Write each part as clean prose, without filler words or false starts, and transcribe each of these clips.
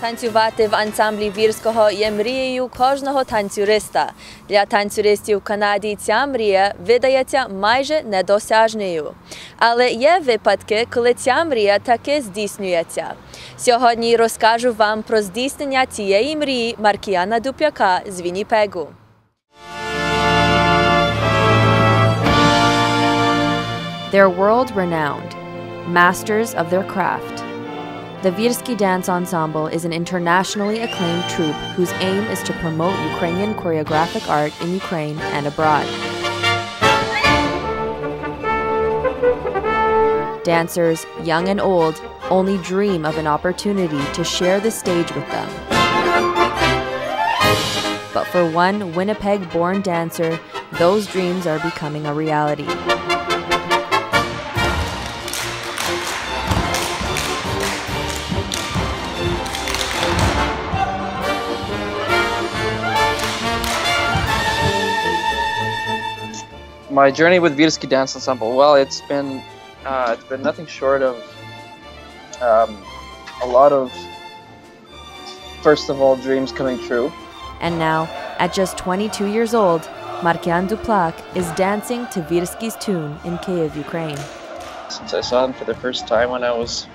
Танцювати в ансамблі Вірського є мрією кожного танцюриста. Для танцюристів в Канаді ця мрія видається майже недосяжною. Але є випадки, коли ця мрія таки здійснюється. Сьогодні розкажу вам про здійснення цієї мрії Маркіяна Дупляка з Вінніпегу. They're world-renowned, masters of their craft. The Virsky Dance Ensemble is an internationally acclaimed troupe whose aim is to promote Ukrainian choreographic art in Ukraine and abroad. Dancers, young and old, only dream of an opportunity to share the stage with them. But for one Winnipeg-born dancer, those dreams are becoming a reality. My journey with Virsky Dance Ensemble, well, it's been nothing short of a lot of, first of all, dreams coming true. And now, at just 22 years old, Markyan Duplak is dancing to Virsky's tune in Kyiv, Ukraine. Since I saw him for the first time when I was,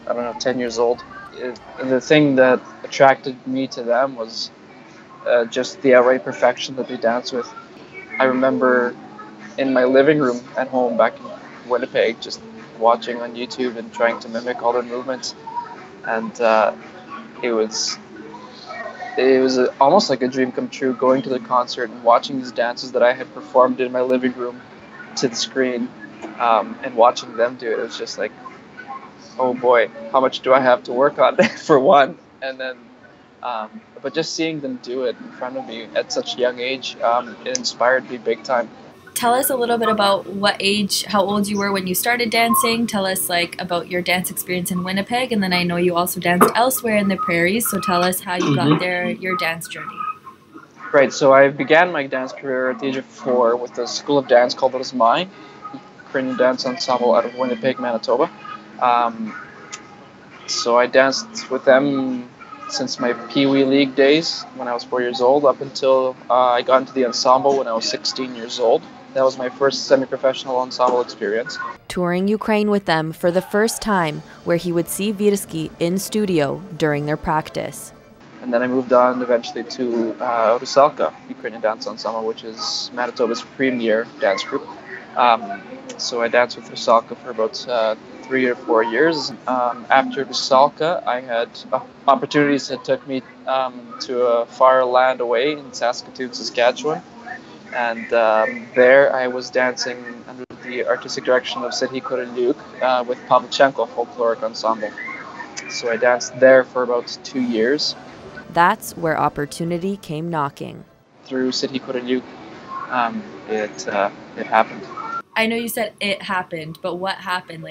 10 years old, the thing that attracted me to them was just the outright perfection that they dance with. I remember in my living room at home back in Winnipeg just watching on YouTube and trying to mimic all their movements, and it was almost like a dream come true, going to the concert and watching these dances that I had performed in my living room to the screen, and watching them do it. It was just like, oh boy, how much do I have to work on for one, and then but just seeing them do it in front of me at such a young age, it inspired me big time. Tell us a little bit about how old you were when you started dancing. Tell us about your dance experience in Winnipeg, and then I know you also danced elsewhere in the prairies, so tell us how you got there, your dance journey. Right, so I began my dance career at the age of 4 with a school of dance called Virsky, Ukrainian dance ensemble out of Winnipeg, Manitoba. So I danced with them since my Pee Wee League days when I was 4 years old up until I got into the ensemble when I was 16 years old. That was my first semi-professional ensemble experience. Touring Ukraine with them for the first time, where he would see Virsky in studio during their practice. And then I moved on eventually to Rusalka, Ukrainian dance ensemble, which is Manitoba's premier dance group. So I danced with Rusalka for about 3 or 4 years. After Virsky, I had opportunities that took me to a far land away in Saskatoon, Saskatchewan. And there I was dancing under the artistic direction of Sidhi Korelyuk with Pavlichenko Folkloric Ensemble. So I danced there for about 2 years. That's where opportunity came knocking. Through Sidhi Korelyuk, it happened. I know you said it happened, but what happened?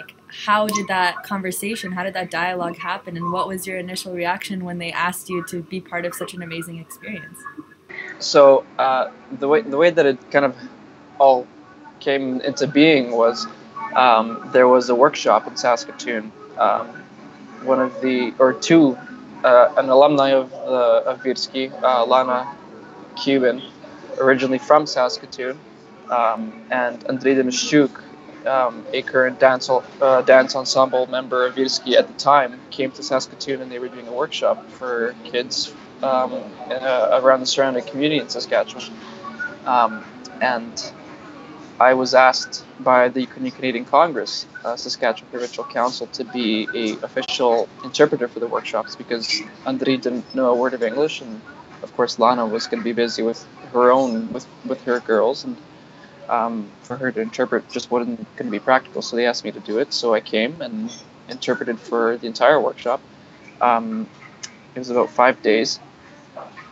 How did that conversation, how did that dialogue happen, and what was your initial reaction when they asked you to be part of such an amazing experience? So the way that it kind of all came into being was there was a workshop in Saskatoon. An alumni of Virsky, Lana Cuban, originally from Saskatoon, and Andriy Demishchuk, a current dance ensemble member of Virsky at the time, came to Saskatoon, and they were doing a workshop for kids around the surrounding community in Saskatchewan. And I was asked by the Ukrainian Canadian Congress, Saskatchewan Provincial Council, to be an official interpreter for the workshops because Andriy didn't know a word of English, and of course Lana was going to be busy with her girls, and for her to interpret just wasn't going to be practical, so they asked me to do it. So I came and interpreted for the entire workshop. It was about 5 days.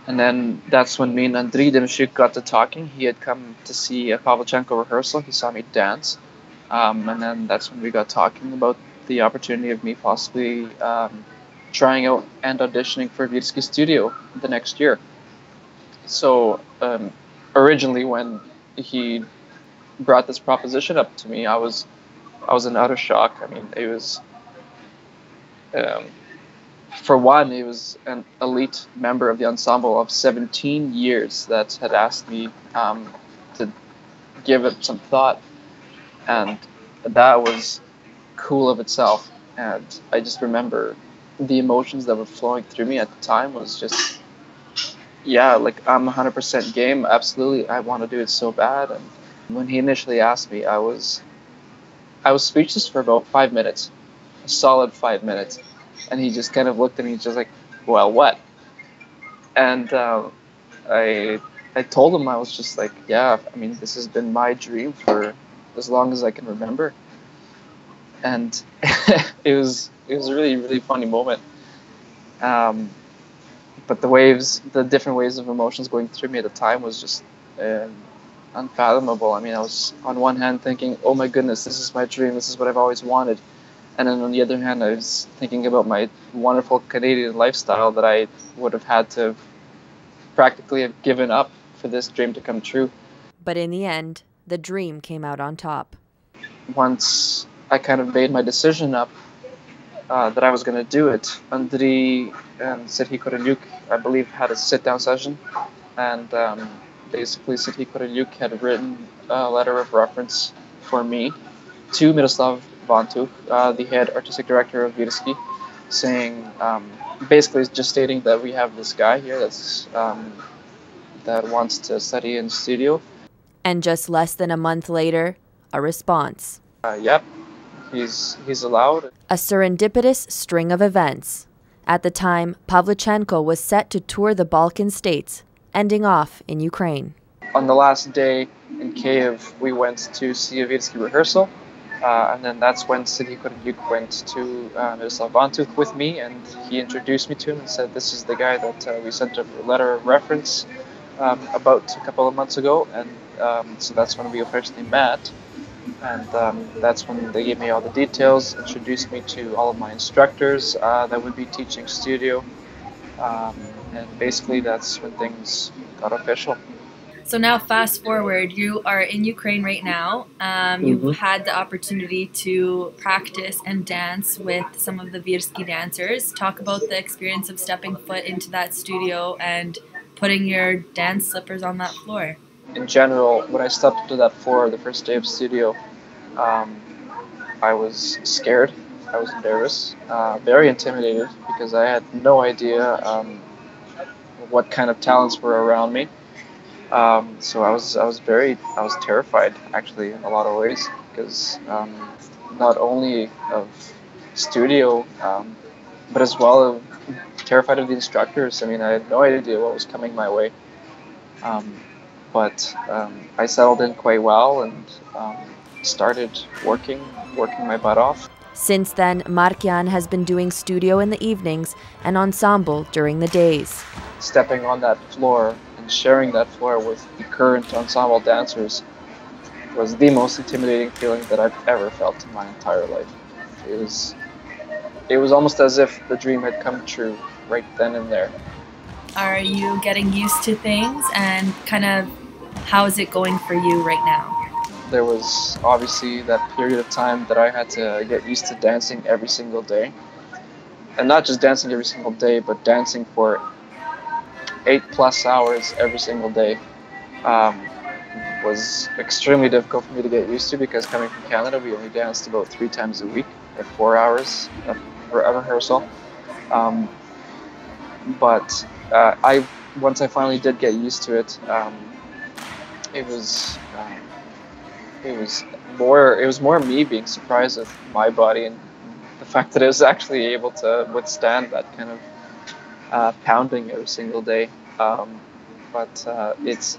And then that's when me and Andriy Demishchuk got to talking. He had come to see a Pavlichenko rehearsal. He saw me dance. And then that's when we got talking about the opportunity of me possibly trying out and auditioning for Virsky Studio the next year. So originally when he brought this proposition up to me, I was in utter shock. I mean, it was For one, he was an elite member of the ensemble of 17 years that had asked me to give it some thought, and that was cool of itself. And I just remember the emotions that were flowing through me at the time was just, yeah, like I'm 100% game. Absolutely, I want to do it so bad. And when he initially asked me, I was speechless for about 5 minutes, a solid 5 minutes, and he just kind of looked at me, just like, well, what? And I I told him, I was just like, yeah, I mean, this has been my dream for as long as I can remember, and it was a really really funny moment. Um, but the different waves of emotions going through me at the time was just unfathomable. I mean, I was on one hand thinking, oh my goodness, this is my dream, this is what I've always wanted. And then on the other hand, I was thinking about my wonderful Canadian lifestyle that I would have had to practically have given up for this dream to come true. But in the end, the dream came out on top. Once I kind of made my decision up that I was going to do it, Andriy and Serhiy Korelyuk, I believe, had a sit-down session. And basically, Serhiy Korelyuk had written a letter of reference for me to Miroslav Vantuk, the head artistic director of Virsky, saying, basically just stating that we have this guy here that wants to study in studio. And just less than a month later, a response. Yep, he's allowed. A serendipitous string of events. At the time, Pavlichenko was set to tour the Balkan states, ending off in Ukraine. On the last day in Kiev, we went to see a Virsky rehearsal, and then that's when Serhiy Korelyuk went to Miroslav Vantuk with me, and he introduced me to him and said, this is the guy that we sent a letter of reference about a couple of months ago, and so that's when we officially met. And that's when they gave me all the details, introduced me to all of my instructors that would be teaching studio, and basically that's when things got official. So now fast forward, you are in Ukraine right now. You've had the opportunity to practice and dance with some of the Virsky dancers. Talk about the experience of stepping foot into that studio and putting your dance slippers on that floor. In general, when I stepped into that floor the first day of studio, I was scared, I was nervous, very intimidated, because I had no idea what kind of talents were around me. So I was terrified, actually, in a lot of ways, because not only of studio, but as well terrified of the instructors. I mean, I had no idea what was coming my way. But I settled in quite well and started working my butt off. Since then, Markian has been doing studio in the evenings and ensemble during the days. Stepping on that floor and sharing that floor with the current ensemble dancers was the most intimidating feeling that I've ever felt in my entire life. It was almost as if the dream had come true right then and there. Are you getting used to things, and kind of how is it going for you right now? There was obviously that period of time that I had to get used to dancing every single day. And not just dancing every single day, but dancing for 8+ hours every single day was extremely difficult for me to get used to, because coming from Canada, we only danced about 3 times a week, or 4 hours of rehearsal. But once I finally did get used to it, it was more me being surprised at my body and the fact that it was actually able to withstand that kind of pounding every single day. But it's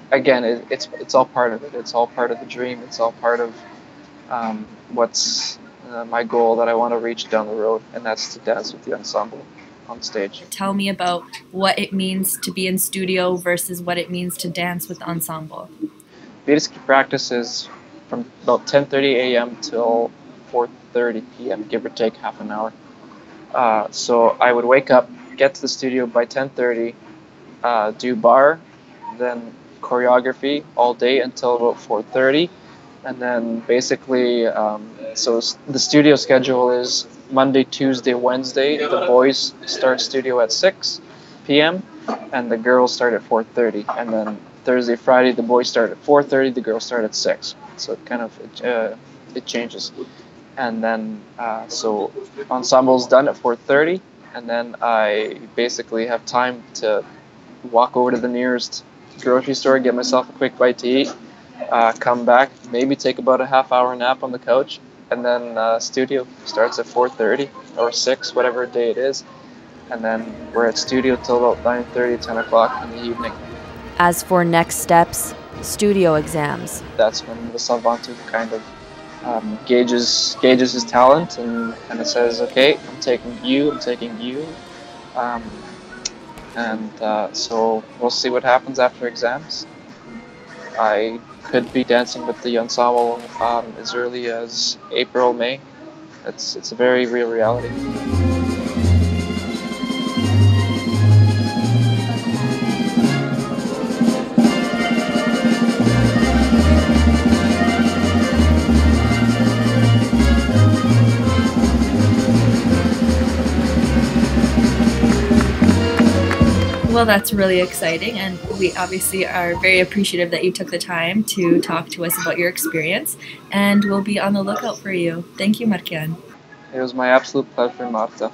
all part of it. It's all part of the dream. It's all part of what's my goal that I want to reach down the road, and that's to dance with the ensemble on stage. Tell me about what it means to be in studio versus what it means to dance with the ensemble. Virsky practices from about 10:30 a.m. till 4:30 p.m., give or take half an hour. So I would wake up, get to the studio by 10:30, do bar, then choreography all day until about 4:30, and then basically, so the studio schedule is Monday, Tuesday, Wednesday, the boys start studio at 6 p.m. and the girls start at 4:30. And then Thursday, Friday, the boys start at 4:30, the girls start at 6. So it kind of it changes. And then so ensemble's done at 4:30, and then I basically have time to walk over to the nearest grocery store, get myself a quick bite to eat, come back, maybe take about a half-hour nap on the couch, and then studio starts at 4:30 or 6, whatever day it is, and then we're at studio till about 9:30, 10 o'clock in the evening. As for next steps, studio exams. That's when the savant kind of gauges his talent and kind of says, okay, I'm taking you. So we'll see what happens after exams. I could be dancing with the ensemble as early as April, May. It's a very real reality. Well, that's really exciting, and we obviously are very appreciative that you took the time to talk to us about your experience, and we'll be on the lookout for you. Thank you, Markian. It was my absolute pleasure, Marta.